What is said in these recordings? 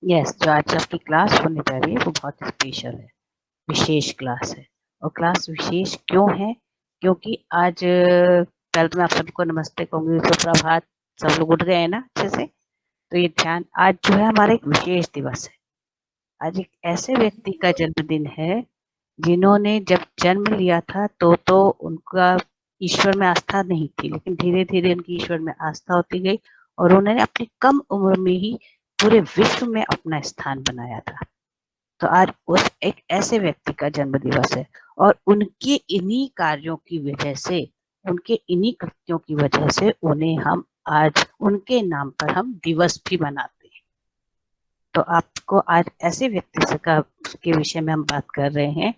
Yes, जो आज आपकी क्लास होने जा रही है वो बहुत स्पेशल है, विशेष क्लास है। और क्लास विशेष क्यों है? क्योंकि आज पहले तो मैं आप सबको नमस्ते कहूँगी, सुप्रभात। सब लोग उठ गए हैं ना अच्छे से? तो ये ध्यान, आज जो है हमारा एक विशेष दिवस है। आज एक ऐसे व्यक्ति का जन्मदिन है जिन्होंने जब जन्म लिया था तो उनका ईश्वर में आस्था नहीं थी, लेकिन धीरे-धीरे उनकी ईश्वर में आस्था होती गई और उन्होंने अपनी कम उम्र में ही पूरे विश्व में अपना स्थान बनाया था। तो आज उस एक ऐसे व्यक्ति का जन्म दिवस है और उनके इन्हीं कार्यों की वजह से, उनके इन्हीं कृत्यों की वजह से उन्हें हम आज उनके नाम पर हम दिवस भी मनाते हैं। तो आपको आज ऐसे व्यक्ति से का के विषय में हम बात कर रहे हैं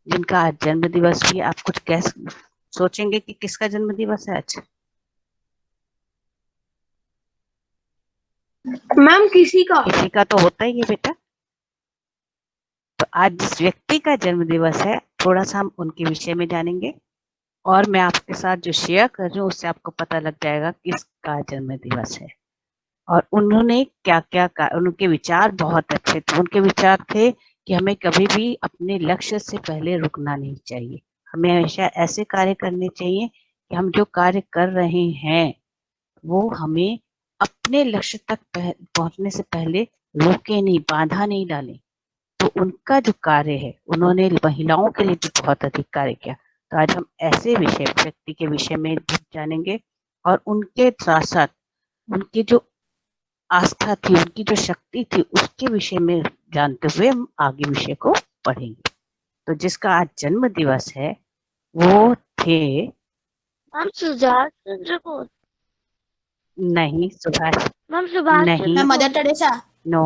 जिनका आज जन्म दिवस भी। आप कुछ कैस सोचेंगे कि किसका जन्म दिवस है आज? मैम किसी का तो होता ही है बेटा। तो आज जिस व्यक्ति का जन्म दिवस है, थोड़ा सा हम उनके विषय में जानेंगे और मैं आपके साथ जो शेयर कर रही हूँ उससे आपको पता लग जाएगा किसका जन्म दिवस है और उन्होंने क्या-क्या उनके विचार बहुत अच्छे थे। उनके विचार थे कि हमें कभी भी अपने लक्ष्य से पहले रुकना नहीं चाहिए। हमें हमेशा ऐसे कार्य करने चाहिए कि हम जो कार्य कर रहे हैं, वो हमें अपने लक्ष्य तक पहुँचने से पहले रोके नहीं, बाधा नहीं डाले। तो उनका जो कार्य है, उन्होंने महिलाओं के लिए भी बहुत अधिक कार्य किया। तो आज हम ऐसे व्यक्ति के विषय में जानेंगे और उनके साथ-साथ उनकी जो आस्था थी, उनकी जो शक्ति थी, उसके विषय में जानते हुए हम आगे विषय को पढ़ेंगे। तो जिसका आज जन्म दिवस है, वो थे मैम सुभाष चंद्र बोस। नहीं सुभाष, मैम सुभाष नहीं, चंद्र मदर बोस। टेरेसा। नो।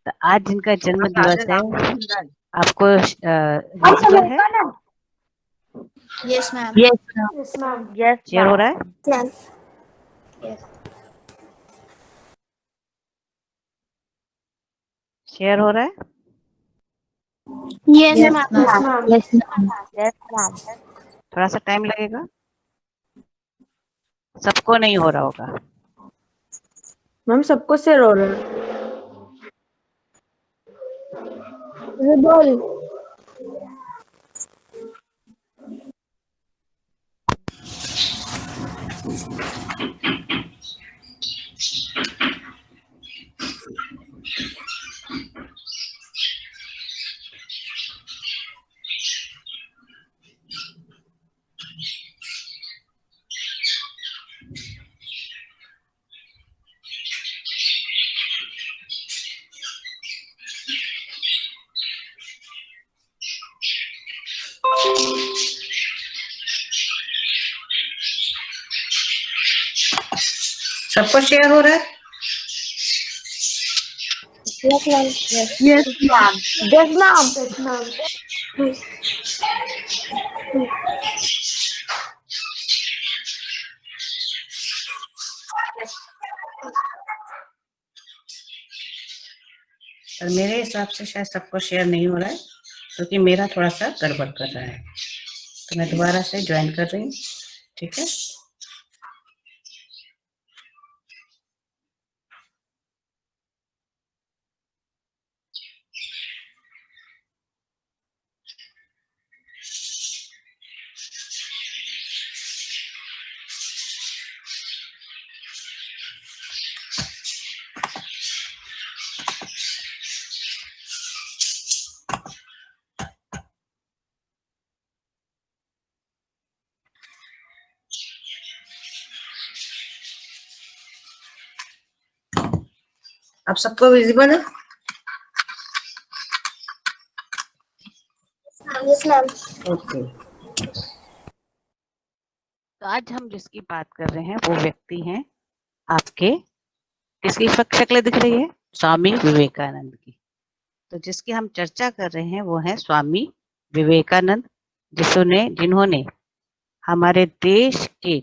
तो आज जिनका जन्म दिवस है, आपको एलिजिबल है? Yes ma'am. Yes ma'am. Yes share हो रहा है? मैम। शेयर हो रहा है? Yes ma'am. Yes ma'am. थोड़ा सा टाइम लगेगा, सबको नहीं हो रहा होगा। मैम सबको शेयर हो रहा है। बोल। सबको शेयर हो रहा है? Yes ma'am. Yes ma'am. Yes ma'am. और मेरे हिसाब से शायद सबको शेयर नहीं हो रहा है, क्योंकि मेरा थोड़ा सा गड़बड़ कर रहा है। तो मैं दोबारा से ज्वाइन कर रही हूँ, ठीक है? अब सबको विजिबल है? Yes ma'am. ओके। तो आज हम जिसकी बात कर रहे हैं वो व्यक्ति हैं आपके, किसकी शक्लें दिख रही है? स्वामी विवेकानंद की। तो जिसकी हम चर्चा कर रहे हैं वो है स्वामी विवेकानंद, जिन्होंने हमारे देश के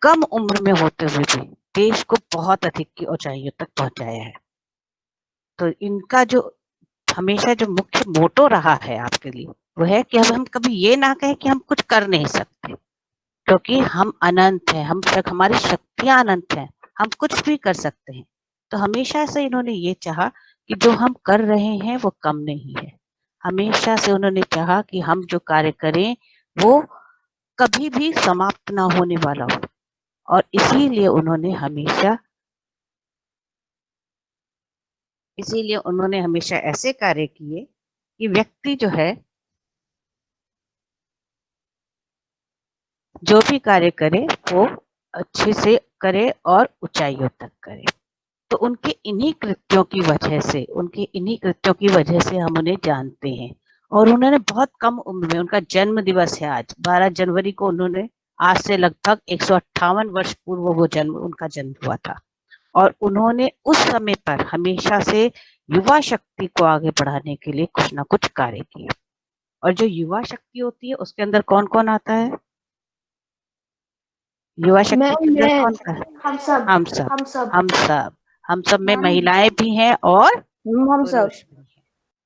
कम उम्र में होते हुए भी देश को बहुत अधिक की ऊंचाइयों तक पहुंचाया है। तो इनका जो हमेशा जो मुख्य मोटो रहा है आपके लिए, वो है कि हम कभी ये ना कहें कि हम कुछ कर नहीं सकते, क्योंकि हम अनंत हैं, हमारी शक्तियां अनंत हैं। हम कुछ भी कर सकते हैं। तो हमेशा से इन्होंने ये चाहा कि जो हम कर रहे हैं वो कम नहीं है। हमेशा से उन्होंने चाहा कि हम जो कार्य करें वो कभी भी समाप्त ना होने वाला हो, और इसीलिए उन्होंने हमेशा ऐसे कार्य किए कि व्यक्ति जो है जो भी कार्य करे वो अच्छे से करे और ऊंचाइयों तक करे। तो उनके इन्हीं कृत्यों की वजह से हम उन्हें जानते हैं। और उन्होंने बहुत कम उम्र में, उनका जन्म दिवस है आज 12 जनवरी को, उन्होंने आज से लगभग 158 वर्ष पूर्व उनका जन्म हुआ था। और उन्होंने उस समय पर हमेशा से युवा शक्ति को आगे बढ़ाने के लिए कुछ ना कुछ कार्य किए। और जो युवा शक्ति होती है उसके अंदर कौन कौन आता है? युवा शक्ति के अंदर कौन था? हम सब हम सब हम सब हम सब में मैम, महिलाएं भी हैं और हम सब पुरुष भी हैं।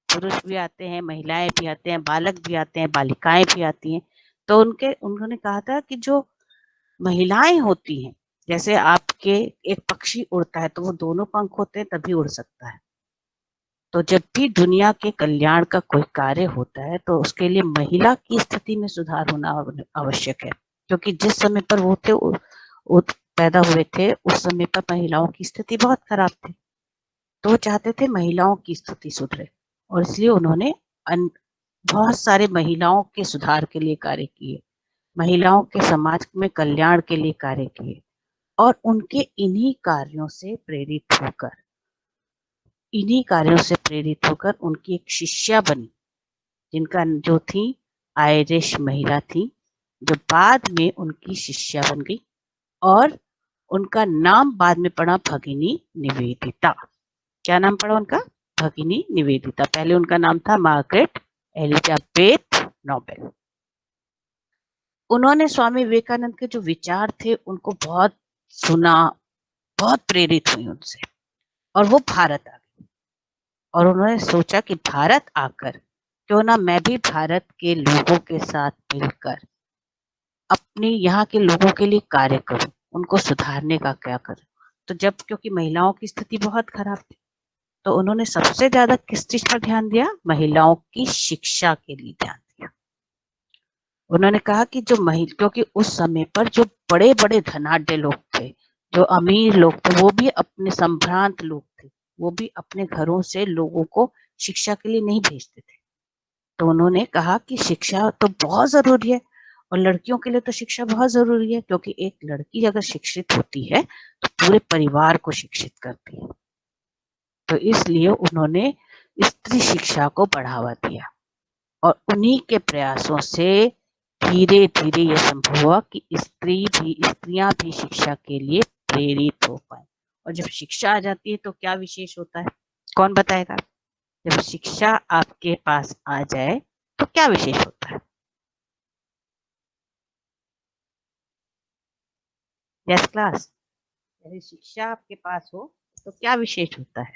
पुरुष भी आते हैं, महिलाएं भी आते हैं, बालक भी आते हैं, बालिकाएं भी आती हैं। तो उन्होंने कहा था कि जो महिलाएं होती हैं, जैसे आपके एक पक्षी उड़ता है तो वो दोनों पंख होते हैं तभी उड़ सकता है। तो जब भी दुनिया के कल्याण का कोई कार्य होता है तो उसके लिए महिला की स्थिति में सुधार होना आवश्यक है, क्योंकि जिस समय पर वो पैदा हुए थे उस समय पर महिलाओं की स्थिति बहुत खराब थी। तो वो चाहते थे महिलाओं की स्थिति सुधरे, और इसलिए उन्होंने बहुत सारे महिलाओं के सुधार के लिए कार्य किए, महिलाओं के समाज में कल्याण के लिए कार्य किए। और उनके इन्हीं कार्यों से प्रेरित होकर उनकी एक शिष्या बनी, जिनका जो थी आयरिश महिला थी, जो बाद में उनकी शिष्या बन गई। और उनका नाम बाद में पड़ा भगिनी निवेदिता। क्या नाम पड़ा उनका? भगिनी निवेदिता। पहले उनका नाम था मार्गरेट एलिजाबेथ नोबेल। उन्होंने स्वामी विवेकानंद के जो विचार थे उनको बहुत सुना, बहुत प्रेरित हुई उनसे, और वो भारत आ गई। और उन्होंने सोचा कि भारत आकर क्यों ना मैं भी भारत के लोगों के साथ मिलकर अपने यहाँ के लोगों के लिए कार्य करूं, उनको सुधारने का क्या करूं। तो क्योंकि महिलाओं की स्थिति बहुत खराब थी, तो उन्होंने सबसे ज्यादा किस चीज पर ध्यान दिया? महिलाओं की शिक्षा के लिए ध्यान दिया। उन्होंने कहा कि क्योंकि उस समय पर जो बड़े बड़े धनाढ्य लोग थे, जो अमीर लोग थे, वो भी अपने संभ्रांत लोग थे, वो भी अपने घरों से लोगों को शिक्षा के लिए नहीं भेजते थे। तो उन्होंने कहा कि शिक्षा तो बहुत जरूरी है, और लड़कियों के लिए तो शिक्षा बहुत जरूरी है, क्योंकि एक लड़की अगर शिक्षित होती है तो पूरे परिवार को शिक्षित करती है। तो इसलिए उन्होंने स्त्री शिक्षा को बढ़ावा दिया, और उन्हीं के प्रयासों से धीरे धीरे यह संभव हुआ कि स्त्रियां भी शिक्षा के लिए प्रेरित हो पाए। और जब शिक्षा आ जाती है तो क्या विशेष होता है? कौन बताएगा? जब शिक्षा आपके पास आ जाए तो क्या विशेष होता है? यस क्लास, यदि शिक्षा आपके पास हो तो क्या विशेष होता है?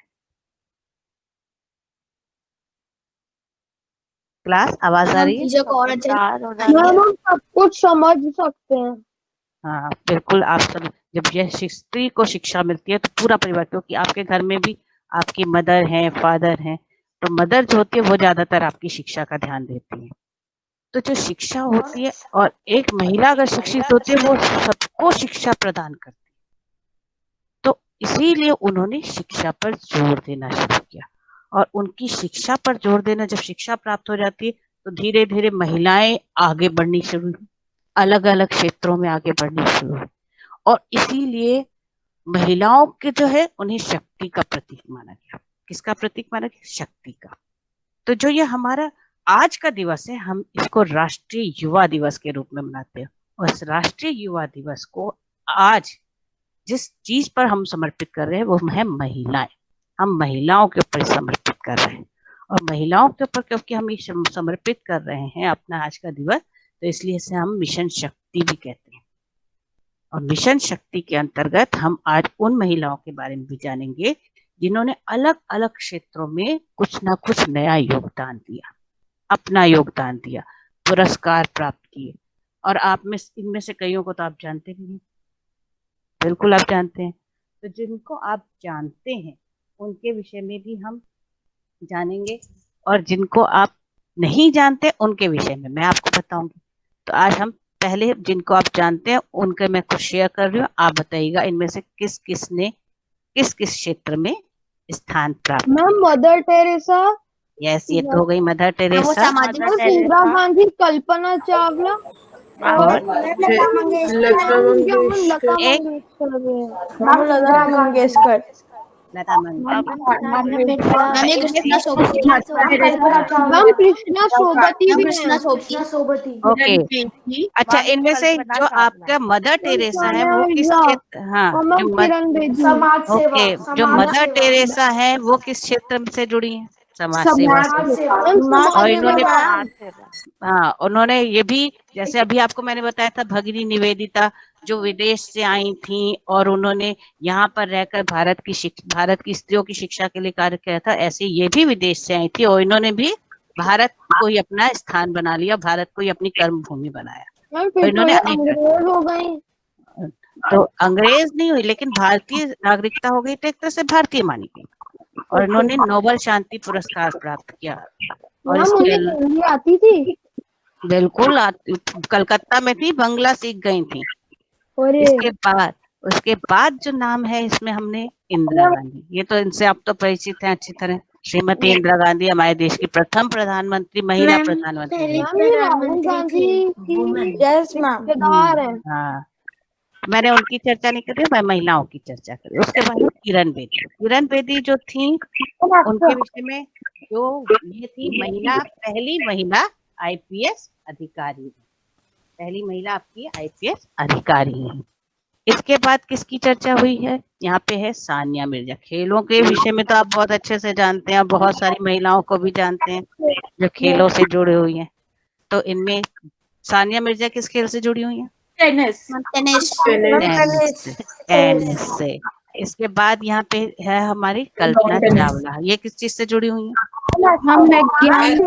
क्लास आवाज आ रही है? चीजों को और अच्छे मैम हम सब कुछ समझ सकते हैं। हाँ बिल्कुल, आप सब जब यह स्त्री को शिक्षा मिलती है तो पूरा परिवार, क्योंकि आपके घर में भी आपकी मदर हैं, फादर हैं, तो मदर जो होती है वो ज्यादातर आपकी शिक्षा का ध्यान देती है। तो जो शिक्षा होती है, और एक महिला अगर शिक्षित होती है वो सबको शिक्षा प्रदान करती है। तो इसीलिए उन्होंने शिक्षा पर जोर देना शुरू किया, और उनकी शिक्षा पर जोर देना, जब शिक्षा प्राप्त हो जाती है तो धीरे धीरे महिलाएं आगे बढ़नी शुरू हुई, अलग अलग क्षेत्रों में आगे बढ़नी शुरू हुई। और इसीलिए महिलाओं के जो है उन्हें शक्ति का प्रतीक माना गया। किसका प्रतीक माना गया? शक्ति का। तो जो ये हमारा आज का दिवस है, हम इसको राष्ट्रीय युवा दिवस के रूप में मनाते हैं। और इस राष्ट्रीय युवा दिवस को आज जिस चीज पर हम समर्पित कर रहे हैं वो है महिलाएं। हम महिलाओं के ऊपर समर्पित कर रहे हैं, और महिलाओं के ऊपर क्योंकि हम समर्पित कर रहे हैं अपना आज का दिवस, तो इसलिए इसे हम मिशन शक्ति भी कहते हैं। और मिशन शक्ति के अंतर्गत हम आज उन महिलाओं के बारे में भी जानेंगे जिन्होंने अलग अलग क्षेत्रों में कुछ ना कुछ नया योगदान दिया, अपना योगदान दिया, पुरस्कार प्राप्त किए। और आप में इनमें से कईयों को तो आप जानते भी नहीं, बिल्कुल आप जानते हैं। तो जिनको आप जानते हैं उनके विषय में भी हम जानेंगे, और जिनको आप नहीं जानते उनके विषय में मैं आपको बताऊंगी। तो आज हम पहले जिनको आप जानते हैं उनके मैं कुछ शेयर कर रही हूँ, आप बताइएगा इनमें से किस किस ने किस किस क्षेत्र में स्थान प्राप्त। मैम मदर टेरेसा, यस, ये तो हो गई मदर वो टेरेसा। सामाजिक इंदिरा गांधी, कल्पना चावला और लता मंगेशकर लता एक मंगेशकर भी है। मैम लता मंगेशकर, लता मंगेशकर। मैम ये कृष्णा सोबती मैम कृष्णा सोबती भी कृष्णा है। सोबती ओके, अच्छा, इनमें से जो आपका मदर टेरेसा है वो किस क्षेत्र, हाँ, और जो मैम किरण बेदी। ओके, जो मदर टेरेसा है वो किस क्षेत्र से जुड़ी है? समाज सेवा से। और इन्होंने, हाँ, उन्होंने ये भी, जैसे अभी आपको मैंने बताया था भगिनी निवेदिता जो विदेश से आई थी और उन्होंने यहाँ पर रहकर भारत की स्त्रियों की शिक्षा के लिए कार्य किया था, ऐसे ये भी विदेश से आई थी और इन्होंने भी भारत को ही अपना स्थान बना लिया, भारत को ही अपनी कर्म भूमि बनाया। मैम तो फिर तो इन्होंने ये अंग्रेज हो गई। तो अंग्रेज नहीं हुई लेकिन भारतीय नागरिकता हो गई, तो एक तरह से भारतीय मानी गई। और इन्होंने नोबेल शांति पुरस्कार प्राप्त किया। और मैम इसके उन्हें हिंदी आती थी। बिल्कुल कलकत्ता में थी, बंगला सीख गई थी। और उसके बाद जो नाम है इसमें हमने इंदिरा गांधी, ये तो इनसे आप तो परिचित हैं अच्छी तरह। श्रीमती इंदिरा गांधी हमारे देश की प्रथम प्रधानमंत्री, महिला प्रधानमंत्री पहली हुई। मैम राहुल गांधी की यस मैम रिश्तेदार है। हाँ, मैंने उनकी चर्चा नहीं कर रही, मैं महिलाओं की चर्चा कर रही हूँ। उसके बाद किरण बेदी जो थी उनके विषय में, जो ये थी पहली महिला आईपीएस अधिकारी, पहली महिला आपकी आईपीएस अधिकारी है। इसके बाद किसकी चर्चा हुई है? यहाँ पे है सानिया मिर्जा। खेलों के विषय में तो आप बहुत अच्छे से जानते हैं, बहुत सारी महिलाओं को भी जानते हैं जो खेलों से जुड़ी हुई हैं। तो इनमें सानिया मिर्जा किस खेल से जुड़ी हुई हैं? टेनिस टेनिस से। इसके बाद यहाँ पे है हमारी कल्पना चावला, ये किस चीज से जुड़ी हुई हैं? हम विज्ञान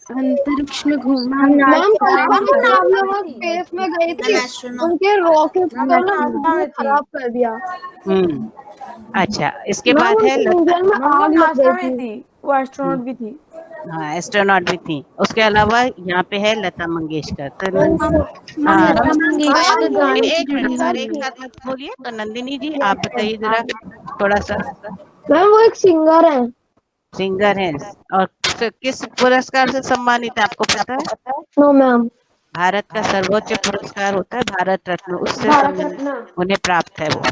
अंतरिक्ष में घूमना। मैम कल्पना चावला स्पेस में गई थी, उनके रॉकेट को खराब कर दिया। अच्छा, इसके बाद है इंजन में आग लग गई थी, वो एस्ट्रोनॉट भी थी। हाँ, एस्ट्रोनॉट भी थी। उसके अलावा यहाँ पे है लता मंगेशकर। तो लता मंगेशकर गाने एक मिनट सर, एक साथ मत बोलिए। तो नंदिनी जी आप बताइए जरा थोड़ा सा। मैम वो एक सिंगर है। सिंगर हैं और किस पुरस्कार से सम्मानित है आपको पता है? No ma'am. भारत का सर्वोच्च पुरस्कार होता है भारत रत्न, उससे सम्मानित उन्हें प्राप्त है वो।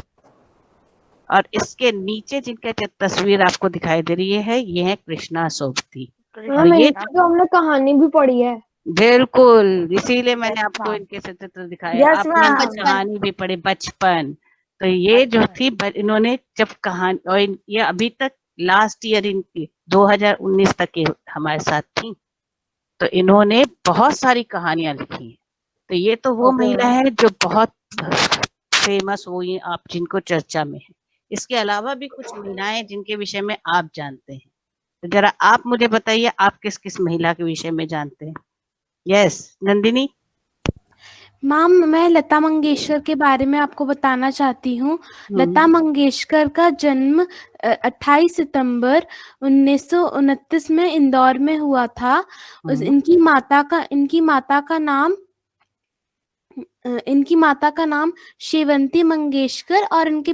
और इसके नीचे जिनका तस्वीर आपको दिखाई दे रही है ये है कृष्णा सोबती। और ये तो हमने कहानी भी पढ़ी है। बिल्कुल, इसीलिए मैंने आपको इनके चित्र दिखाए। आपने कहानी भी पढ़ी बचपन। तो ये जो थी इन्होंने जब कहानी, और ये अभी तक लास्ट ईयर इनकी 2019 तक के हमारे साथ थी, तो इन्होंने बहुत सारी कहानियां लिखी हैं। तो ये तो वो महिला है जो बहुत फेमस हुई, आप जिनको चर्चा में है। इसके अलावा भी कुछ महिलाएं जिनके विषय में आप जानते हैं, तो जरा आप मुझे बताइए आप किस किस महिला के विषय में जानते हैं? यस, नंदिनी। मैम मैं लता मंगेशकर के बारे में आपको बताना चाहती हूँ। लता मंगेशकर का जन्म 28 सितंबर 1929 में इंदौर में हुआ था। इनकी माता का नाम शेवंती मंगेशकर और इनके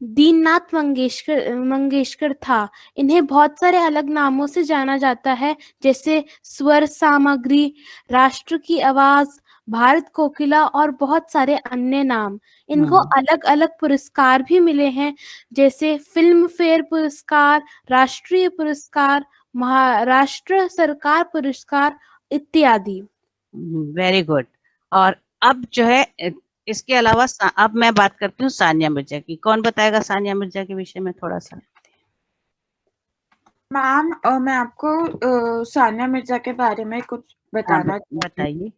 दीननाथ मंगेशकर था। इन्हें बहुत सारे अलग नामों से जाना जाता है, जैसे स्वर सामग्री, राष्ट्र की आवाज, भारत कोकिला और बहुत सारे अन्य नाम। इनको अलग अलग पुरस्कार भी मिले हैं, जैसे फिल्म फेयर पुरस्कार, राष्ट्रीय पुरस्कार, महाराष्ट्र सरकार पुरस्कार इत्यादि। Very good. और अब जो है इसके अलावा अब मैं बात करती हूँ सानिया मिर्जा की। कौन बताएगा सानिया मिर्जा के विषय में थोड़ा सा? मैम मैं आपको सानिया मिर्जा के बारे में कुछ बताना बताइए।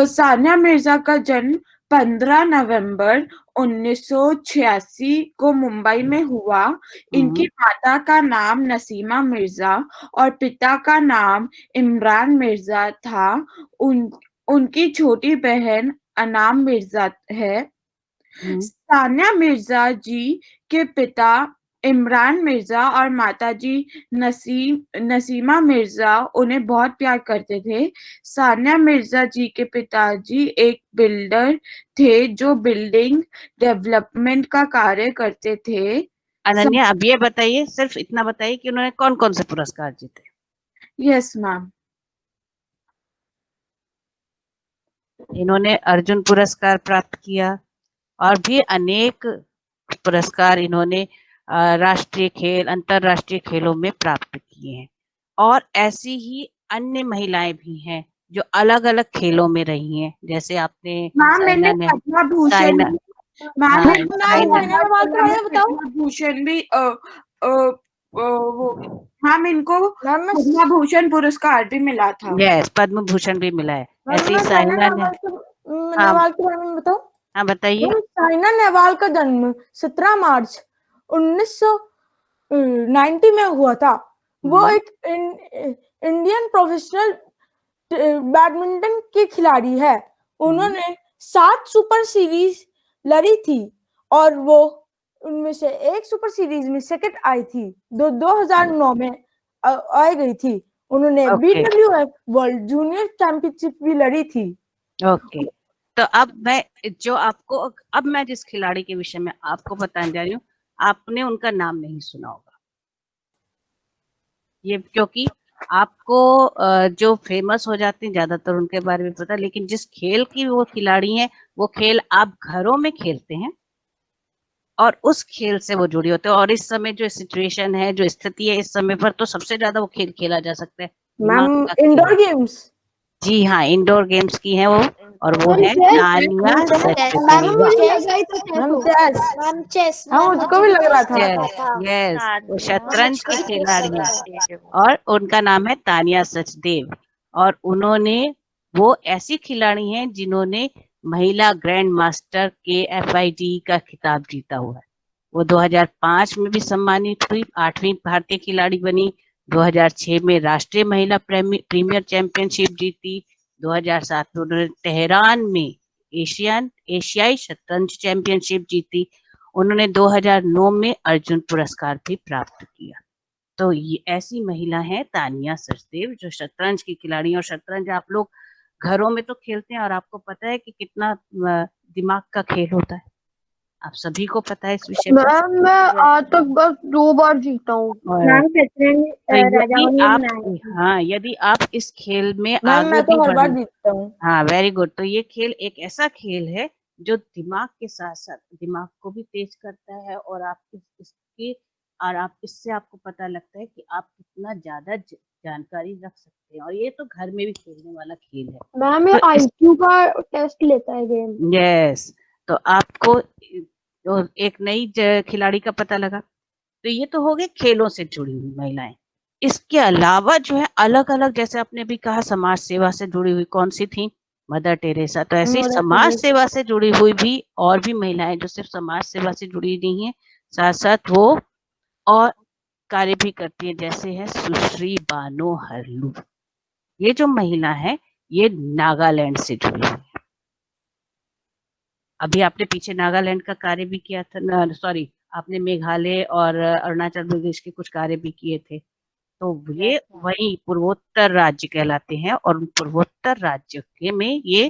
सानिया मिर्जा का जन्म 15 नवंबर 1986 को मुंबई में हुआ। इनकी माता का नाम नसीमा मिर्जा और पिता का नाम इमरान मिर्जा था। उनकी छोटी बहन अनाम मिर्जा है। सानिया मिर्जा जी के पिता इमरान मिर्जा और माताजी नसीमा मिर्जा उन्हें बहुत प्यार करते थे। सानिया मिर्जा जी के पिताजी एक बिल्डर थे जो बिल्डिंग डेवलपमेंट का कार्य करते थे। अनन्या, अब ये बताइए, सिर्फ इतना बताइए कि उन्होंने कौन कौन से पुरस्कार जीते। Yes ma'am. इन्होंने अर्जुन पुरस्कार प्राप्त किया और भी अनेक पुरस्कार इन्होंने राष्ट्रीय खेल, अंतरराष्ट्रीय खेलों में प्राप्त किए हैं। और ऐसी ही अन्य महिलाएं भी हैं जो अलग अलग खेलों में रही हैं, जैसे आपने पद्म भूषण भी मैम इनको पद्म भूषण पुरस्कार भी मिला था। यस, पद्म भूषण भी मिला है। ऐसी साइना नेहवाल के बारे में बताओ। हाँ बताइए। साइना नेहवाल का जन्म 17 मार्च 1990 में हुआ था। वो एक इंडियन प्रोफेशनल बैडमिंटन की खिलाड़ी है। उन्होंने 7 सुपर सीरीज लड़ी थी और वो उनमें से एक सुपर सीरीज में सेकंड आई थी, 2009 में आई गई थी। उन्होंने BWF वर्ल्ड जूनियर चैंपियनशिप भी लड़ी थी। ओके, तो अब मैं जिस खिलाड़ी के विषय में आपको बताने जा रही हूँ, आपने उनका नाम नहीं सुना होगा, ये क्योंकि आपको जो फेमस हो जाते हैं ज्यादातर उनके बारे में पता, लेकिन जिस खेल की वो खिलाड़ी हैं वो खेल आप घरों में खेलते हैं और उस खेल से वो जुड़ी होते हैं। और इस समय जो सिचुएशन है, जो स्थिति है इस समय पर, तो सबसे ज्यादा वो खेल खेला जा सकता है मैम इंडोर गेम्स। जी हाँ, इंडोर गेम्स की है वो, और वो है तानिया सचदेव। यस, वो शतरंज की खिलाड़ी है और उनका नाम है तानिया सचदेव। और वो ऐसी खिलाड़ी हैं जिन्होंने महिला ग्रैंड मास्टर के FIDE का खिताब जीता हुआ है। वो 2005 में भी सम्मानित हुई, 8वीं भारतीय खिलाड़ी बनी। 2006 में राष्ट्रीय महिला प्रीमियर चैंपियनशिप जीती। 2007 में उन्होंने तेहरान में एशियाई शतरंज चैंपियनशिप जीती। उन्होंने 2009 में अर्जुन पुरस्कार भी प्राप्त किया। तो ये ऐसी महिला है तानिया सचदेव जो शतरंज की खिलाड़ी। और शतरंज आप लोग घरों में तो खेलते हैं और आपको पता है कि कितना दिमाग का खेल होता है, आप सभी को पता है इस विषय पर। मैम मैं आज तक बस 2 बार जीता हूँ। यदि आप इस खेल में मैं तो हर बार जीतता हूँ। हाँ, वेरी गुड। तो ये खेल एक ऐसा खेल है जो दिमाग के साथ साथ दिमाग को भी तेज करता है और आप इससे आपको पता लगता है कि आप कितना ज्यादा जानकारी रख सकते हैं। और ये तो घर में भी खेलने वाला खेल है। मैम ये IQ का टेस्ट लेता है गेम। यस, तो आपको एक नई खिलाड़ी का पता लगा। तो ये तो हो गए खेलों से जुड़ी हुई महिलाएं। इसके अलावा जो है अलग अलग, जैसे आपने भी कहा समाज सेवा से जुड़ी हुई, कौन सी थी? Mother Teresa. तो ऐसी समाज सेवा से जुड़ी हुई भी और भी महिलाएं जो सिर्फ समाज सेवा से जुड़ी नहीं है, साथ साथ वो और कार्य भी करती है, जैसे है सुश्री बानो हरलू। ये जो महिला है ये नागालैंड से जुड़ी हुई है। अभी आपने पीछे नागालैंड का कार्य भी किया था, सॉरी आपने मेघालय और अरुणाचल प्रदेश के कुछ कार्य भी किए थे। तो ये वही पूर्वोत्तर राज्य कहलाते हैं। और पूर्वोत्तर राज्य के में ये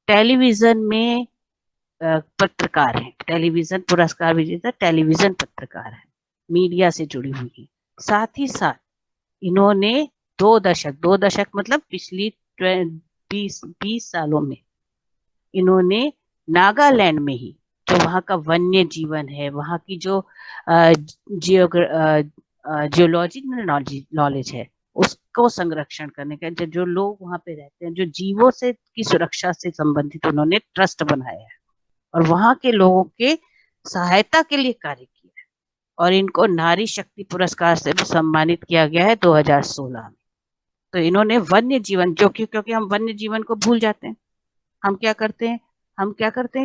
टेलीविजन में पत्रकार हैं, टेलीविजन पुरस्कार विजेता टेलीविजन पत्रकार है, मीडिया से जुड़ी हुई है। साथ ही साथ इन्होंने 2 दशक मतलब पिछली 20 सालों में इन्होंने नागालैंड में ही जो वहाँ का वन्य जीवन है, वहाँ की जो जियोलॉजिकल नॉलेज है, उसको संरक्षण करने का, जो लोग वहाँ पे रहते हैं, जो जीवों से की सुरक्षा से संबंधित उन्होंने ट्रस्ट बनाया है और वहाँ के लोगों के सहायता के लिए कार्य किया है। और इनको नारी शक्ति पुरस्कार से भी सम्मानित किया गया है 2016 में। तो इन्होंने वन्य जीवन, जो क्योंकि हम वन्य जीवन को भूल जाते हैं, हम क्या करते हैं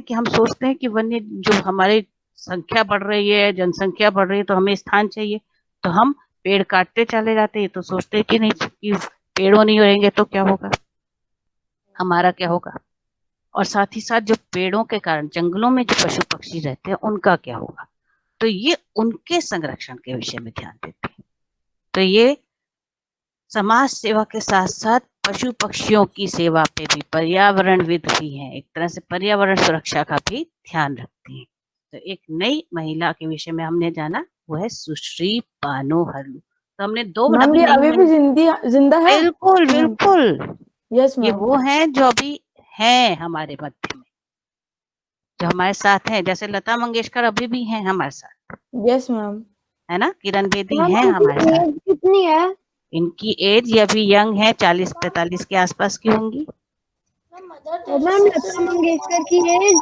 कि हम सोचते हैं कि वन्य जो हमारी संख्या बढ़ रही है, जनसंख्या बढ़ रही है, तो हमें स्थान चाहिए, तो हम पेड़ काटते चले जाते हैं। तो सोचते हैं कि नहीं, कि पेड़ों नहीं रहेंगे तो क्या होगा, हमारा क्या होगा। और साथ ही साथ जो पेड़ों के कारण जंगलों में जो पशु पक्षी रहते हैं उनका क्या होगा। तो ये उनके संरक्षण के विषय में ध्यान देते हैं। तो ये समाज सेवा के साथ साथ पशु पक्षियों की सेवा पे भी पर्यावरणविद भी हैं, एक तरह से पर्यावरण सुरक्षा का भी ध्यान रखती हैं। तो एक नई महिला के विषय में हमने जाना, वो है सुश्री बानो हरलू। तो हमने दो मैम ये अभी भी जिंदा है? बिल्कुल बिल्कुल, यस ये मैम। वो हैं जो अभी हैं हमारे मध्य में, जो हमारे साथ हैं। जैसे लता मंगेशकर अभी भी हैं हमारे साथ, यस मैम। है ना। किरण बेदी हैं हमारे साथ। कितनी है? इनकी एज ये अभी यंग है, 40-45 के आसपास की होंगी। मैम लता मंगेशकर की एज?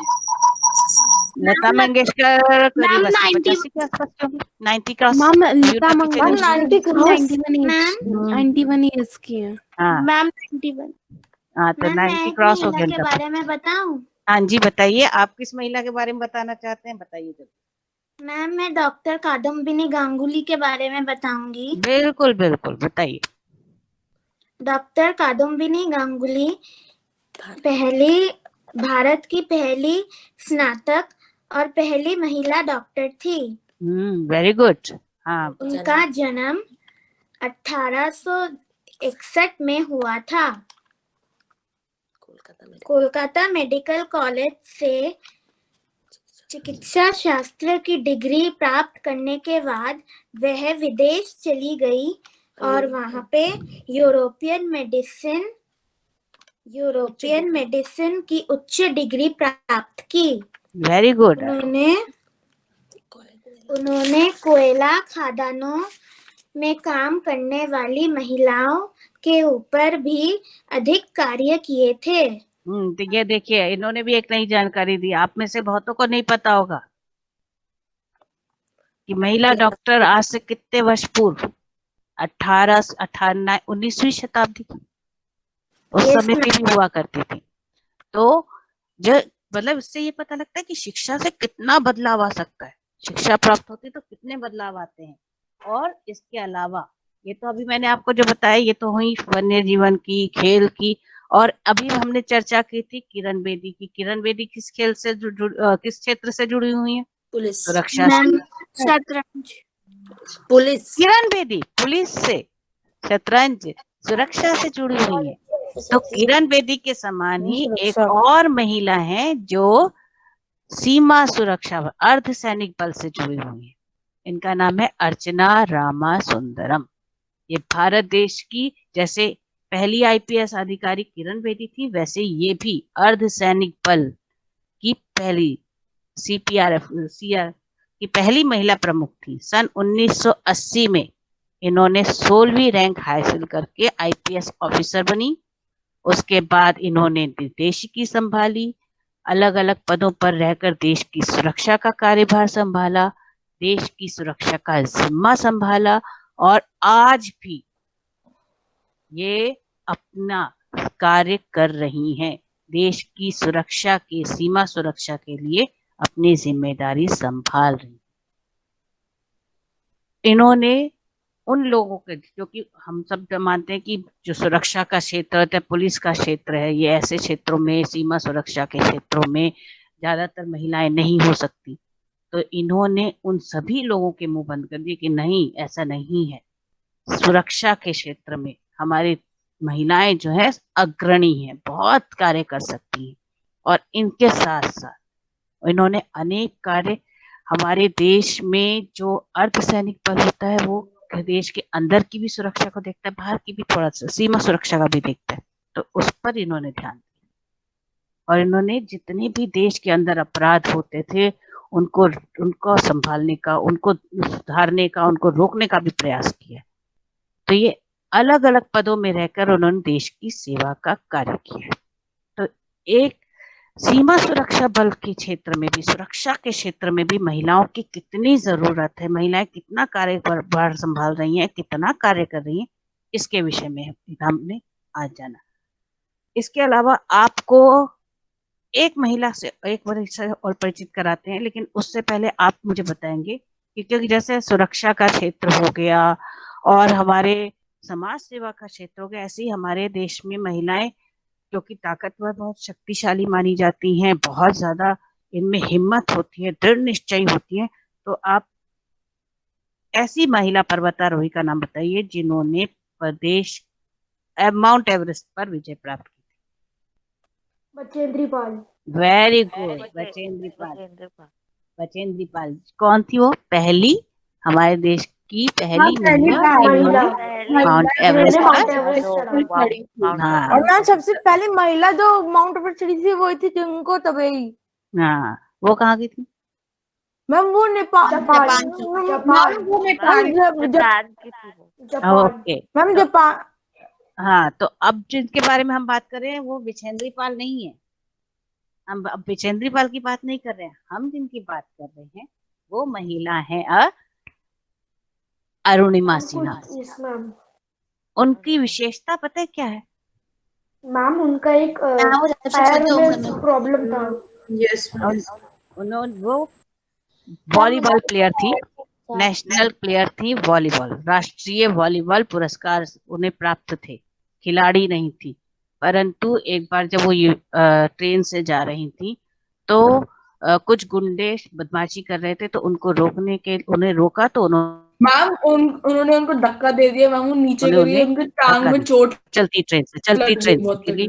लता मंगेशकर करीब मैम 80-85 के आसपास की होंगी, 90 क्रॉस। मैम लता युवा पीछे मैम नहीं। 90 क्रॉस। 91 ईयर्स की है। हाँ मैम 91। हाँ, तो मैम मैं 90 एक क्रॉस हो महिला गया के उनका। बारे में बताऊं? हाँ जी बताइए, आप किस महिला के बारे में बताना चाहते हैं, बताइए जल्दी। मैम मैं डॉक्टर कादम्बिनी गांगुली के बारे में बताऊंगी। बिल्कुल बिल्कुल बताइए। डॉक्टर कादम्बिनी गांगुली भारत की पहली स्नातक और पहली महिला डॉक्टर थी। Very good. हाँ, उनका जन्म 1861 में हुआ था। कोलकाता मेडिकल कॉलेज से चिकित्सा शास्त्र की डिग्री प्राप्त करने के बाद वह विदेश चली गई और वहां पे यूरोपियन मेडिसिन की उच्च डिग्री प्राप्त की। Very good. उन्होंने कोयला खदानों में काम करने वाली महिलाओं के ऊपर भी अधिक कार्य किए थे। तो ये देखिए, इन्होंने भी एक नई जानकारी दी, आप में से बहुतों को नहीं पता होगा कि महिला डॉक्टर आज से कितने वर्ष पूर्व 19वीं शताब्दी की उस समय पे भी हुआ करती थी। तो जो मतलब इससे ये पता लगता है कि शिक्षा से कितना बदलाव आ सकता है, शिक्षा प्राप्त होती तो कितने बदलाव आते हैं। और इसके अलावा ये तो अभी मैंने आपको जो बताया, ये तो हुई वन्य जीवन की, खेल की। और अभी हमने चर्चा की थी किरण बेदी की। किरण बेदी किस खेल से किस क्षेत्र से जुड़ी हुई है? पुलिस। सुरक्षा से। शतरंज। पुलिस। किरण बेदी पुलिस से, शतरंज, सुरक्षा से जुड़ी हुई है। तो किरण बेदी के समान ही एक और महिला है जो सीमा सुरक्षा अर्धसैनिक बल से जुड़ी हुई है। इनका नाम है अर्चना रामासुंदरम। ये भारत देश की जैसे पहली आईपीएस अधिकारी किरण बेदी थी, वैसे ये भी अर्धसैनिक बल की पहली सीपीआरएफ की पहली महिला प्रमुख थी। सन 1980 में इन्होंने 16वीं रैंक हासिल करके आईपीएस ऑफिसर बनी। उसके बाद इन्होंने निर्देशिकी संभाली, अलग अलग पदों पर रहकर देश की सुरक्षा का कार्यभार संभाला, देश की सुरक्षा का जिम्मा संभाला। और आज भी ये अपना कार्य कर रही हैं, देश की सुरक्षा की, सीमा सुरक्षा के लिए अपनी जिम्मेदारी संभाल रही। इन्होंने उन लोगों के, क्योंकि हम सब मानते हैं कि जो सुरक्षा का क्षेत्र है, पुलिस का क्षेत्र है, ये ऐसे क्षेत्रों में, सीमा सुरक्षा के क्षेत्रों में ज्यादातर महिलाएं नहीं हो सकती। तो इन्होंने उन सभी लोगों के मुंह बंद कर दिए कि नहीं, ऐसा नहीं है। सुरक्षा के क्षेत्र में हमारी महिलाएं जो है अग्रणी हैं, बहुत कार्य कर सकती हैं। और इनके साथ साथ इन्होंने अनेक कार्य, हमारे देश में जो अर्धसैनिक बल होता है वो देश के अंदर की भी सुरक्षा को देखता है, बाहर की भी थोड़ा सा सीमा सुरक्षा का भी देखता है। तो उस पर इन्होंने ध्यान दिया और इन्होंने जितने भी देश के अंदर अपराध होते थे उनको संभालने का, उनको सुधारने का, उनको रोकने का भी प्रयास किया। तो ये अलग अलग पदों में रहकर उन्होंने देश की सेवा का कार्य किया। तो एक सीमा सुरक्षा बल के क्षेत्र में भी, सुरक्षा के क्षेत्र में भी महिलाओं की कितनी जरूरत है, महिलाएं कितना कार्यभार संभाल रही हैं, कितना कार्य कर रही हैं, इसके विषय में हमने आज जाना। इसके अलावा आपको एक महिला से और परिचित कराते हैं, लेकिन उससे पहले आप मुझे बताएंगे कि क्योंकि जैसे सुरक्षा का क्षेत्र हो गया और हमारे समाज सेवा का क्षेत्र हो गया, ऐसे ही हमारे देश में महिलाएं क्योंकि ताकतवर बहुत शक्तिशाली मानी जाती हैं, बहुत ज्यादा इनमें हिम्मत होती है, दृढ़ निश्चय होती है। तो आप ऐसी महिला पर्वतारोही का नाम बताइए जिन्होंने प्रदेश माउंट एवरेस्ट पर विजय प्राप्त की। बचेंद्री पाल। Very good, Bachendri Pal. बचेंद्री पाल कौन थी? वो पहली, हमारे देश की पहली पहली महिला महिला जिन्होंने माउंट एवरेस्ट माउंट पर एवरेस्ट चढ़ा। हाँ और मैम सबसे पहली महिला जो माउंट एवरेस्ट चढ़ी थी वो थी जिनको तबेई। हाँ, वो कहाँ की थी? मैम वो नेपाल। जापान की। जापान। मैम वो Nepal Japan. Okay, ma'am Japan. हाँ तो अब जिनके बारे में हम बात कर रहे हैं वो बिछेंद्री पाल नहीं है। हम अब बिछेंद्री पाल की बात नहीं कर रहे हैं, हम जिनकी बात कर रहे हैं वो महिला है अरुणिमा सिन्हा। Yes ma'am. उनकी विशेषता पता है क्या है? मैम उनका एक पैर में प्रॉब्लम था। यस उन्होंने वो वॉलीबॉल प्लेयर थी, नेशनल प्लेयर थी वॉलीबॉल, राष्ट्रीय वॉलीबॉल पुरस्कार उन्हें प्राप्त थे, खिलाड़ी नहीं थी। परंतु एक बार जब वो ट्रेन से जा रही थी तो कुछ गुंडे बदमाशी कर रहे थे, तो उनको रोकने के उन्हें रोका तो मैम उन्होंने उनको धक्का दे दिया मैम, वो नीचे गिरी, उनकी टांग में चोट चलती ट्रेन से गिरी,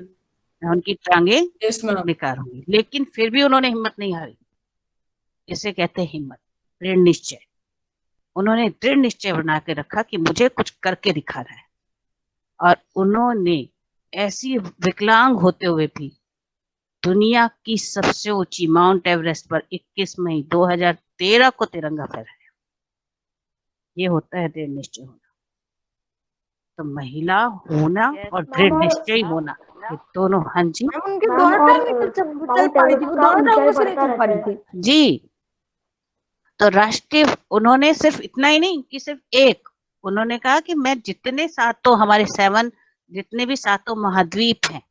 उनकी टांगे यस मैम। बेकार होंगी, लेकिन फिर भी उन्होंने हिम्मत नहीं हारी। इसे कहते हैं हिम्मत, दृढ़ निश्चय। उन्होंने दृढ़ निश्चय बना के रखा कि मुझे कुछ करके दिखाना है, और उन्होंने ऐसी विकलांग होते हुए भी दुनिया की सबसे ऊंची माउंट एवरेस्ट पर 21 मई 2013 को तिरंगा फहराया। ये होता है दृढ़ निश्चय होना। तो महिला होना और दृढ़ निश्चय होना, ये दोनों। हाँ जी, उनके दोनों टांग चल पाई थी, वो दोनों टांगों से नहीं चल पा रही थी जी। तो राष्ट्रीय, उन्होंने सिर्फ इतना ही नहीं कि सिर्फ एक, उन्होंने कहा कि मैं जितने सातों हमारे 7 जितने भी सातों महाद्वीप हैं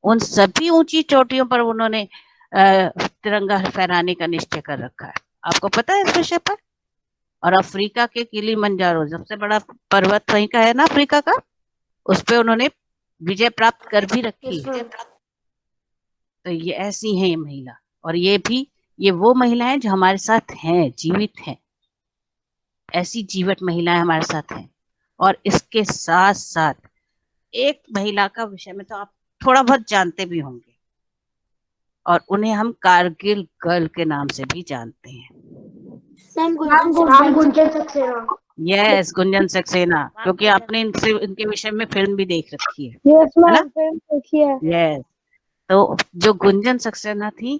उन सभी ऊंची चोटियों पर उन्होंने तिरंगा फहराने का निश्चय कर रखा है। आपको पता है इस विषय पर? और अफ्रीका के किलिमंजारो, सबसे बड़ा पर्वत वहीं का है ना, अफ्रीका का, उस पे उन्होंने विजय प्राप्त कर भी रखी है। तो ये ऐसी है ये महिला, और ये वो महिलाएं जो हमारे साथ हैं, जीवित हैं। ऐसी जीवित महिलाएं हमारे साथ हैं। और इसके साथ साथ एक महिला का विषय में तो आप थोड़ा बहुत जानते भी होंगे, और उन्हें हम कारगिल गर्ल के नाम से भी जानते हैं। गुंजन सक्सेना। यस, गुंजन सक्सेना, क्योंकि आपने इनके विषय में फिल्म भी देख रखी है। यस मैम, फिल्म देखी है। यस, तो जो गुंजन सक्सेना थी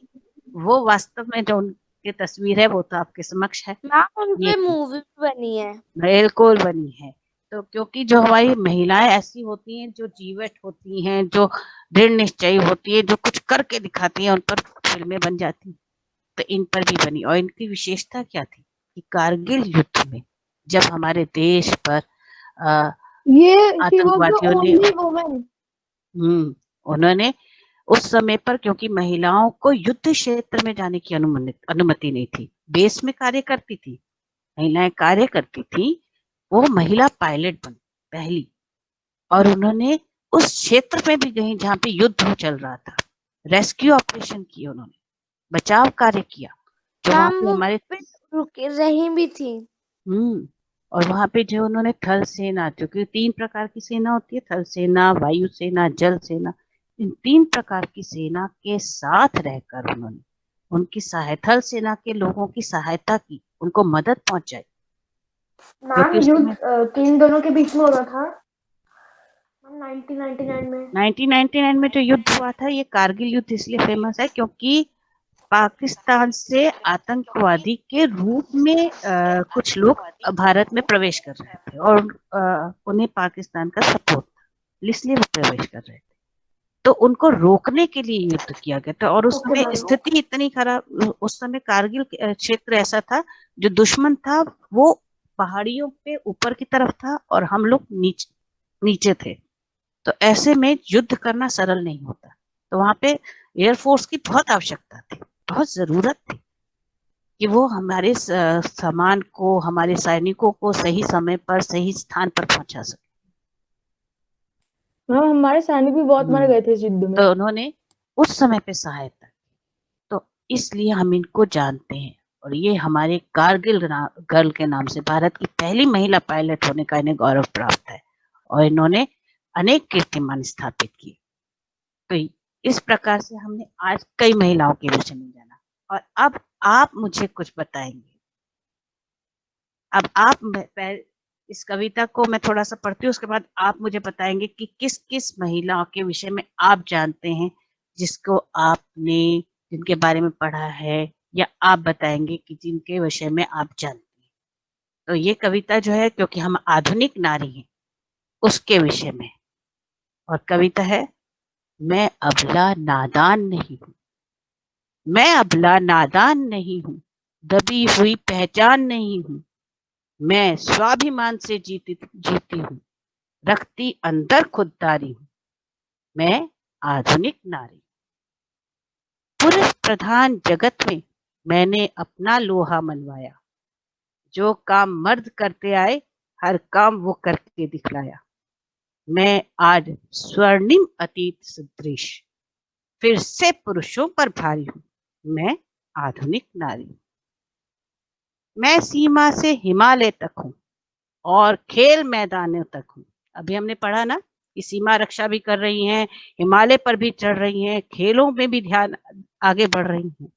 वो वास्तव में जो उनकी तस्वीर है वो तो आपके समक्ष है। उनपे मूवी बनी है। बिल्कुल बनी है। तो क्योंकि जो हमारी महिलाएं ऐसी होती हैं, जो जीवट होती हैं, जो दृढ़ निश्चयी होती है, जो कुछ करके दिखाती हैं, उन पर फिल्में बन जाती। तो इन पर भी बनी। और इनकी विशेषता क्या थी कि कारगिल युद्ध में जब हमारे देश पर आतंकवादियों ने उन्होंने उस समय पर, क्योंकि महिलाओं को युद्ध क्षेत्र में जाने की अनुमति नहीं थी, बेस में कार्य करती थी, महिलाएं कार्य करती थी, वो महिला पायलट बनी पहली, और उन्होंने उस क्षेत्र में भी गई जहाँ पे युद्ध चल रहा था, रेस्क्यू ऑपरेशन किए, उन्होंने बचाव कार्य किया। जो वहाँ पे हमारे रुके रही भी थी। और वहाँ पे जो उन्होंने थल सेना, क्योंकि 3 प्रकार की सेना होती है, थल सेना, वायु सेना, जल सेना, इन 3 प्रकार की सेना के साथ रहकर उन्होंने उनकी सहायता, थल सेना के लोगों की सहायता की, उनको मदद पहुंचाई। मैम युद्ध किन दोनों के बीच में हो रहा था? 1999 में जो युद्ध हुआ था, ये कारगिल युद्ध इसलिए फेमस है क्योंकि पाकिस्तान से आतंकवादी के रूप में कुछ लोग भारत में प्रवेश कर रहे थे, और उन्हें पाकिस्तान का सपोर्ट था, इसलिए वो प्रवेश कर रहे थे। तो उनको रोकने के लिए युद्ध किया गया था। और उस समय स्थिति इतनी खराब, उस समय कारगिल क्षेत्र ऐसा था, जो दुश्मन था वो पहाड़ियों पे ऊपर की तरफ था और हम लोग नीचे थे। तो ऐसे में युद्ध करना सरल नहीं होता। तो वहां पे एयरफोर्स की बहुत आवश्यकता थी, बहुत जरूरत थी कि वो हमारे सामान को, हमारे सैनिकों को सही समय पर सही स्थान पर पहुंचा सके। हाँ, हमारे सैनिक भी बहुत मारे हम्म। गए थे इस युद्ध में। तो उन्होंने उस समय पे सहायता की, तो इसलिए हम इनको जानते हैं। और ये हमारे कारगिल गर्ल के नाम से भारत की पहली महिला पायलट होने का इन्हें गौरव प्राप्त है, और इन्होंने अनेक कीर्तिमान स्थापित किए। तो इस प्रकार से हमने आज कई महिलाओं के विषय में जाना, और अब आप मुझे कुछ बताएंगे। अब आप इस कविता को मैं थोड़ा सा पढ़ती हूँ, उसके बाद आप मुझे बताएंगे कि किस किस महिलाओं के विषय में आप जानते हैं, जिसको आपने जिनके बारे में पढ़ा है, या आप बताएंगे कि जिनके विषय में आप जानते हैं। तो ये कविता जो है, क्योंकि हम आधुनिक नारी हैं, उसके विषय में। और कविता है, मैं अबला नादान नहीं हूँ, मैं अबला नादान नहीं हूँ, दबी हुई पहचान नहीं हूँ, मैं स्वाभिमान से जीती हूँ, रखती अंदर खुददारी हूँ, मैं आधुनिक नारी। पुरुष प्रधान जगत में मैंने अपना लोहा मनवाया, जो काम मर्द करते आए हर काम वो करके दिखलाया। मैं आज स्वर्णिम अतीत सदृश फिर से पुरुषों पर भारी हूँ, मैं आधुनिक नारी। मैं सीमा से हिमालय तक हूँ और खेल मैदानों तक हूँ। अभी हमने पढ़ा ना कि सीमा रक्षा भी कर रही हैं, हिमालय पर भी चढ़ रही हैं, खेलों में भी ध्यान आगे बढ़ रही हैं।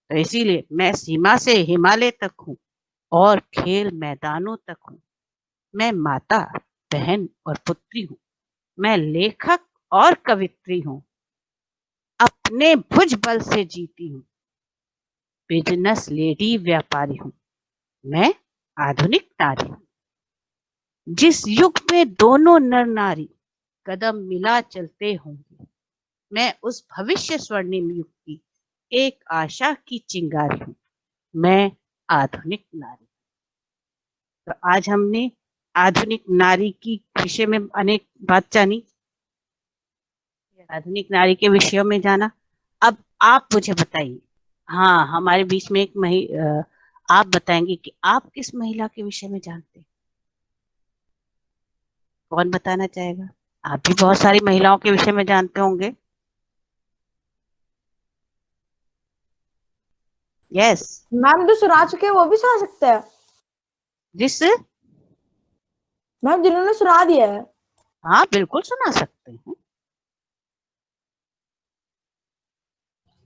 तो इसीलिए मैं सीमा से हिमालय तक हूँ और खेल मैदानों तक हूँ। मैं माता, बहन और पुत्री हूँ, मैं लेखक और कवित्री हूँ, अपने भुज बल से जीती हूँ, बिजनेस लेडी व्यापारी हूँ, मैं आधुनिक नारी हूँ। जिस युग में दोनों नर नारी कदम मिला चलते होंगे, मैं उस भविष्य स्वर्णिम युग की एक आशा की चिंगारी हूँ, मैं आधुनिक नारी। तो आज हमने आधुनिक नारी की विषय में अनेक बात जानी, आधुनिक नारी के विषयों में जाना। अब आप मुझे बताइए, हाँ हमारे बीच में एक आप बताएंगे कि आप किस महिला के विषय में जानते हैं? कौन बताना चाहेगा? आप भी बहुत सारी महिलाओं के विषय में जानते होंगे। यस। मैम जो सुना चुके हैं वो भी सुना सकते हैं। जिस मैम जिन्होंने सुना दिया है। हाँ बिल्कुल सुना सकते हैं।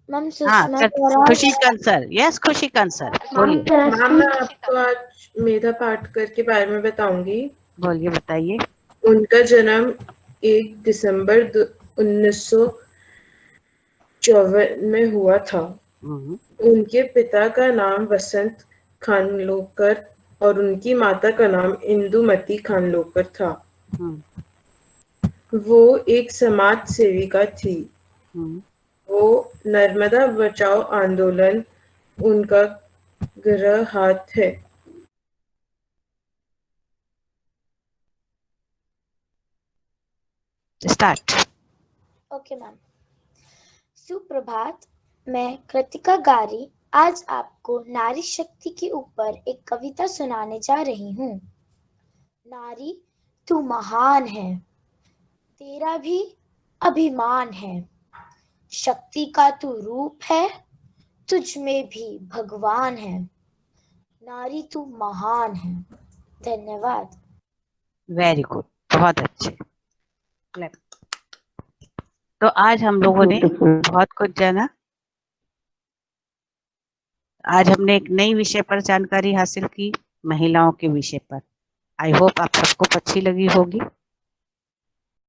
मैम हाँ सुषमा स्वराज। खुशी कंसर, यस खुशी कंसर बोलिए। मैम मैं आपको आज मेधा पाटकर के बारे में बताऊंगी। बोलिए, बताइए। उनका जन्म 1 दिसंबर 1954 में हुआ था। उनके पिता का नाम वसंत खानलोकर और उनकी माता का नाम इंदुमती खानलोकर था। वो एक समाज सेविका थी। वो नर्मदा बचाओ आंदोलन उनका ग्रह हाथ है। स्टार्ट। Okay ma'am. सुप्रभात, मैं कृतिका गारी आज आपको नारी शक्ति के ऊपर एक कविता सुनाने जा रही हूँ। नारी तू महान है, तेरा भी अभिमान है, शक्ति का तू रूप है, तुझ में भी भगवान है, नारी तू महान है। धन्यवाद। वेरी गुड, बहुत अच्छे। क्लैप। तो आज हम लोगों ने बहुत कुछ जाना। आज हमने एक नई विषय पर जानकारी हासिल की, महिलाओं के विषय पर। आई होप आप सबको अच्छी लगी होगी।